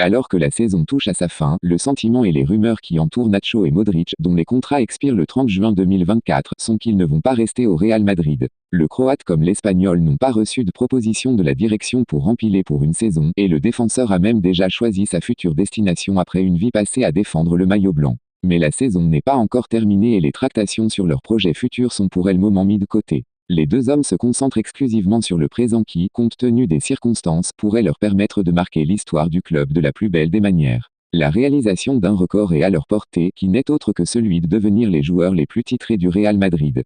Alors que la saison touche à sa fin, le sentiment et les rumeurs qui entourent Nacho et Modric, dont les contrats expirent le 30 juin 2024, sont qu'ils ne vont pas rester au Real Madrid. Le Croate comme l'Espagnol n'ont pas reçu de proposition de la direction pour empiler pour une saison, et le défenseur a même déjà choisi sa future destination après une vie passée à défendre le maillot blanc. Mais la saison n'est pas encore terminée et les tractations sur leurs projets futurs sont pour le moment mis de côté. Les deux hommes se concentrent exclusivement sur le présent qui, compte tenu des circonstances, pourrait leur permettre de marquer l'histoire du club de la plus belle des manières. La réalisation d'un record est à leur portée, qui n'est autre que celui de devenir les joueurs les plus titrés du Real Madrid.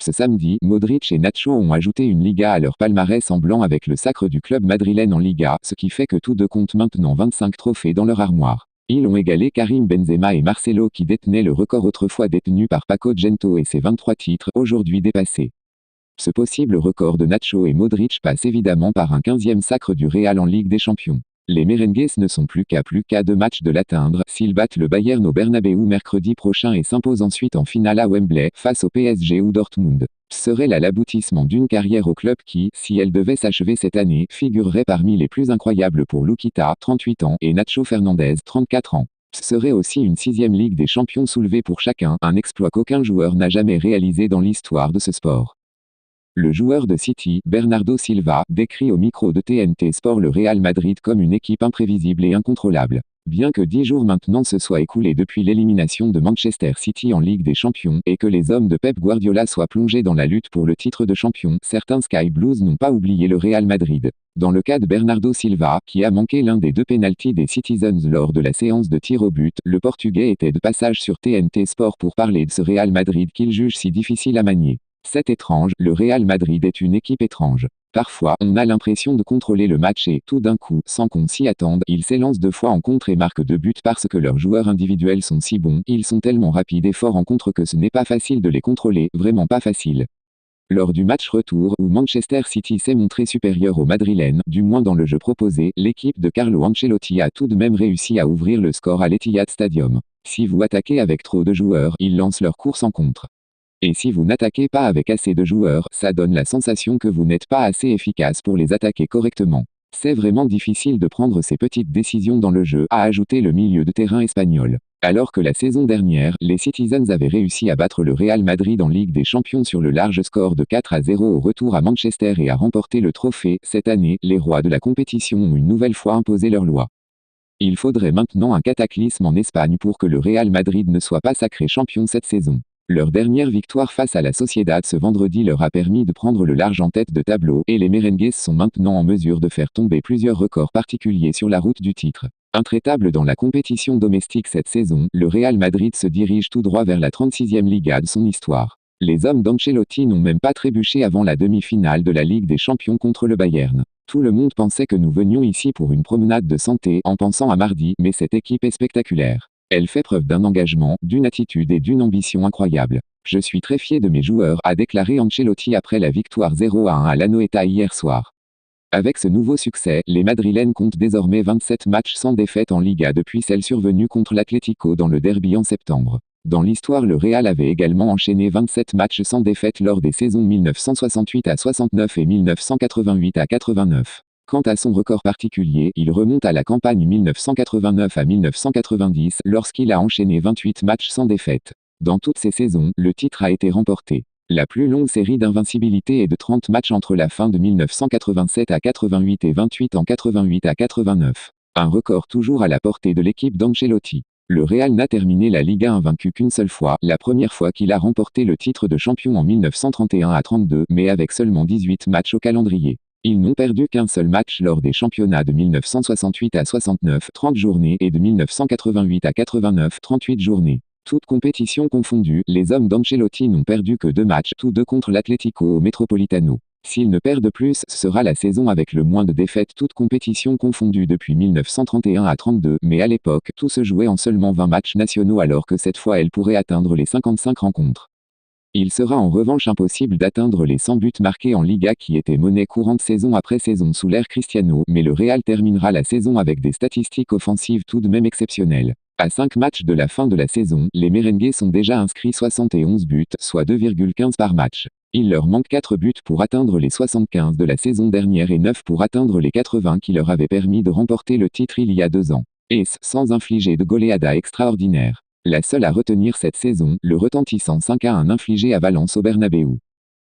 Ce samedi, Modric et Nacho ont ajouté une Liga à leur palmarès en blanc avec le sacre du club madrilène en Liga, ce qui fait que tous deux comptent maintenant 25 trophées dans leur armoire. Ils ont égalé Karim Benzema et Marcelo qui détenaient le record autrefois détenu par Paco Gento et ses 23 titres, aujourd'hui dépassés. Ce possible record de Nacho et Modric passe évidemment par un 15e sacre du Real en Ligue des Champions. Les merengues ne sont plus qu'à 2 matchs de l'atteindre s'ils battent le Bayern au Bernabéu mercredi prochain et s'imposent ensuite en finale à Wembley face au PSG ou Dortmund. Ce serait là l'aboutissement d'une carrière au club qui, si elle devait s'achever cette année, figurerait parmi les plus incroyables pour Luquita, 38 ans, et Nacho Fernandez, 34 ans. Ce serait aussi une 6e Ligue des Champions soulevée pour chacun, un exploit qu'aucun joueur n'a jamais réalisé dans l'histoire de ce sport. Le joueur de City, Bernardo Silva, décrit au micro de TNT Sport le Real Madrid comme une équipe imprévisible et incontrôlable. Bien que 10 jours maintenant se soient écoulés depuis l'élimination de Manchester City en Ligue des Champions et que les hommes de Pep Guardiola soient plongés dans la lutte pour le titre de champion, certains Sky Blues n'ont pas oublié le Real Madrid. Dans le cas de Bernardo Silva, qui a manqué l'un des 2 pénaltys des Citizens lors de la séance de tir au but, le Portugais était de passage sur TNT Sport pour parler de ce Real Madrid qu'il juge si difficile à manier. C'est étrange, le Real Madrid est une équipe étrange. Parfois, on a l'impression de contrôler le match et, tout d'un coup, sans qu'on s'y attende, ils s'élancent 2 fois en contre et marquent 2 buts parce que leurs joueurs individuels sont si bons, ils sont tellement rapides et forts en contre que ce n'est pas facile de les contrôler, vraiment pas facile. Lors du match retour, où Manchester City s'est montré supérieur aux Madrilènes, du moins dans le jeu proposé, l'équipe de Carlo Ancelotti a tout de même réussi à ouvrir le score à l'Etihad Stadium. Si vous attaquez avec trop de joueurs, ils lancent leur course en contre. Et si vous n'attaquez pas avec assez de joueurs, ça donne la sensation que vous n'êtes pas assez efficace pour les attaquer correctement. C'est vraiment difficile de prendre ces petites décisions dans le jeu, a ajouté le milieu de terrain espagnol. Alors que la saison dernière, les Citizens avaient réussi à battre le Real Madrid en Ligue des Champions sur le large score de 4-0 au retour à Manchester et à remporter le trophée, cette année, les rois de la compétition ont une nouvelle fois imposé leur loi. Il faudrait maintenant un cataclysme en Espagne pour que le Real Madrid ne soit pas sacré champion cette saison. Leur dernière victoire face à la Sociedad ce vendredi leur a permis de prendre le large en tête de tableau et les merengues sont maintenant en mesure de faire tomber plusieurs records particuliers sur la route du titre. Intraitable dans la compétition domestique cette saison, le Real Madrid se dirige tout droit vers la 36e Liga de son histoire. Les hommes d'Ancelotti n'ont même pas trébuché avant la demi-finale de la Ligue des Champions contre le Bayern. Tout le monde pensait que nous venions ici pour une promenade de santé en pensant à mardi, mais cette équipe est spectaculaire. Elle fait preuve d'un engagement, d'une attitude et d'une ambition incroyable. Je suis très fier de mes joueurs, a déclaré Ancelotti après la victoire 0-1 à l'Anoeta hier soir. Avec ce nouveau succès, les Madrilènes comptent désormais 27 matchs sans défaite en Liga depuis celle survenue contre l'Atlético dans le derby en septembre. Dans l'histoire, le Real avait également enchaîné 27 matchs sans défaite lors des saisons 1968-69 et 1988-89. Quant à son record particulier, il remonte à la campagne 1989 à 1990 lorsqu'il a enchaîné 28 matchs sans défaite. Dans toutes ces saisons, le titre a été remporté. La plus longue série d'invincibilité est de 30 matchs entre la fin de 1987 à 88 et 28 en 88 à 89. Un record toujours à la portée de l'équipe d'Ancelotti. Le Real n'a terminé la Liga invaincu qu'une seule fois, la première fois qu'il a remporté le titre de champion en 1931 à 32, mais avec seulement 18 matchs au calendrier. Ils n'ont perdu qu'un seul match lors des championnats de 1968 à 69, 30 journées, et de 1988 à 89, 38 journées. Toutes compétitions confondues, les hommes d'Ancelotti n'ont perdu que 2 matchs, tous deux contre l'Atlético au Metropolitano. S'ils ne perdent plus, ce sera la saison avec le moins de défaites toutes compétitions confondues depuis 1931 à 32, mais à l'époque, tout se jouait en seulement 20 matchs nationaux alors que cette fois elle pourrait atteindre les 55 rencontres. Il sera en revanche impossible d'atteindre les 100 buts marqués en Liga qui étaient monnaie courante saison après saison sous l'ère Cristiano, mais le Real terminera la saison avec des statistiques offensives tout de même exceptionnelles. À 5 matchs de la fin de la saison, les merengues sont déjà inscrits 71 buts, soit 2,15 par match. Il leur manque 4 buts pour atteindre les 75 de la saison dernière et 9 pour atteindre les 80 qui leur avaient permis de remporter le titre il y a 2 ans. Et ce, sans infliger de goleada extraordinaire. La seule à retenir cette saison, le retentissant 5-1 infligé à Valence au Bernabéu.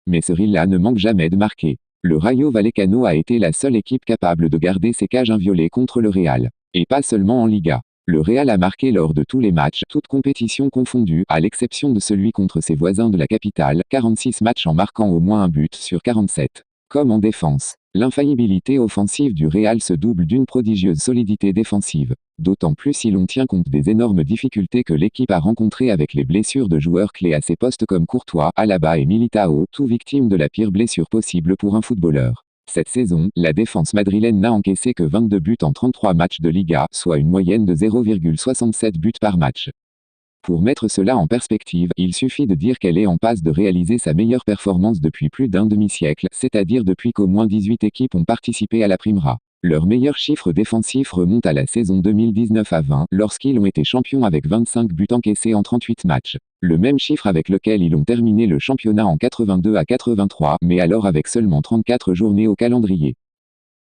Mais ce Rilla ne manque jamais de marquer. Le Rayo Vallecano a été la seule équipe capable de garder ses cages inviolées contre le Real. Et pas seulement en Liga. Le Real a marqué lors de tous les matchs, toutes compétitions confondues, à l'exception de celui contre ses voisins de la capitale, 46 matchs en marquant au moins un but sur 47. Comme en défense, l'infaillibilité offensive du Real se double d'une prodigieuse solidité défensive. D'autant plus si l'on tient compte des énormes difficultés que l'équipe a rencontrées avec les blessures de joueurs clés à ses postes comme Courtois, Alaba et Militao, tous victimes de la pire blessure possible pour un footballeur. Cette saison, la défense madrilène n'a encaissé que 22 buts en 33 matchs de Liga, soit une moyenne de 0,67 buts par match. Pour mettre cela en perspective, il suffit de dire qu'elle est en passe de réaliser sa meilleure performance depuis plus d'un demi-siècle, c'est-à-dire depuis qu'au moins 18 équipes ont participé à la Primera. Leur meilleur chiffre défensif remonte à la saison 2019 à 20, lorsqu'ils ont été champions avec 25 buts encaissés en 38 matchs. Le même chiffre avec lequel ils ont terminé le championnat en 82 à 83, mais alors avec seulement 34 journées au calendrier.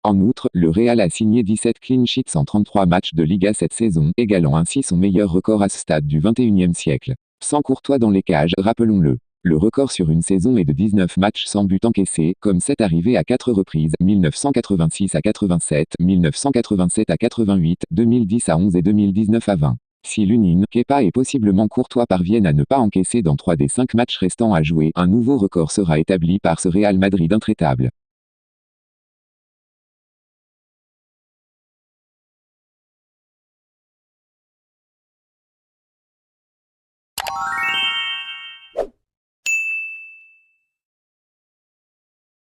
En outre, le Real a signé 17 clean sheets en 33 matchs de Liga cette saison, égalant ainsi son meilleur record à ce stade du XXIe siècle. Sans Courtois dans les cages, rappelons-le. Le record sur une saison est de 19 matchs sans but encaissé, comme c'est arrivé à 4 reprises, 1986 à 87, 1987 à 88, 2010 à 11 et 2019 à 20. Si Lunin, Kepa et possiblement Courtois parviennent à ne pas encaisser dans 3 des 5 matchs restants à jouer, un nouveau record sera établi par ce Real Madrid intraitable.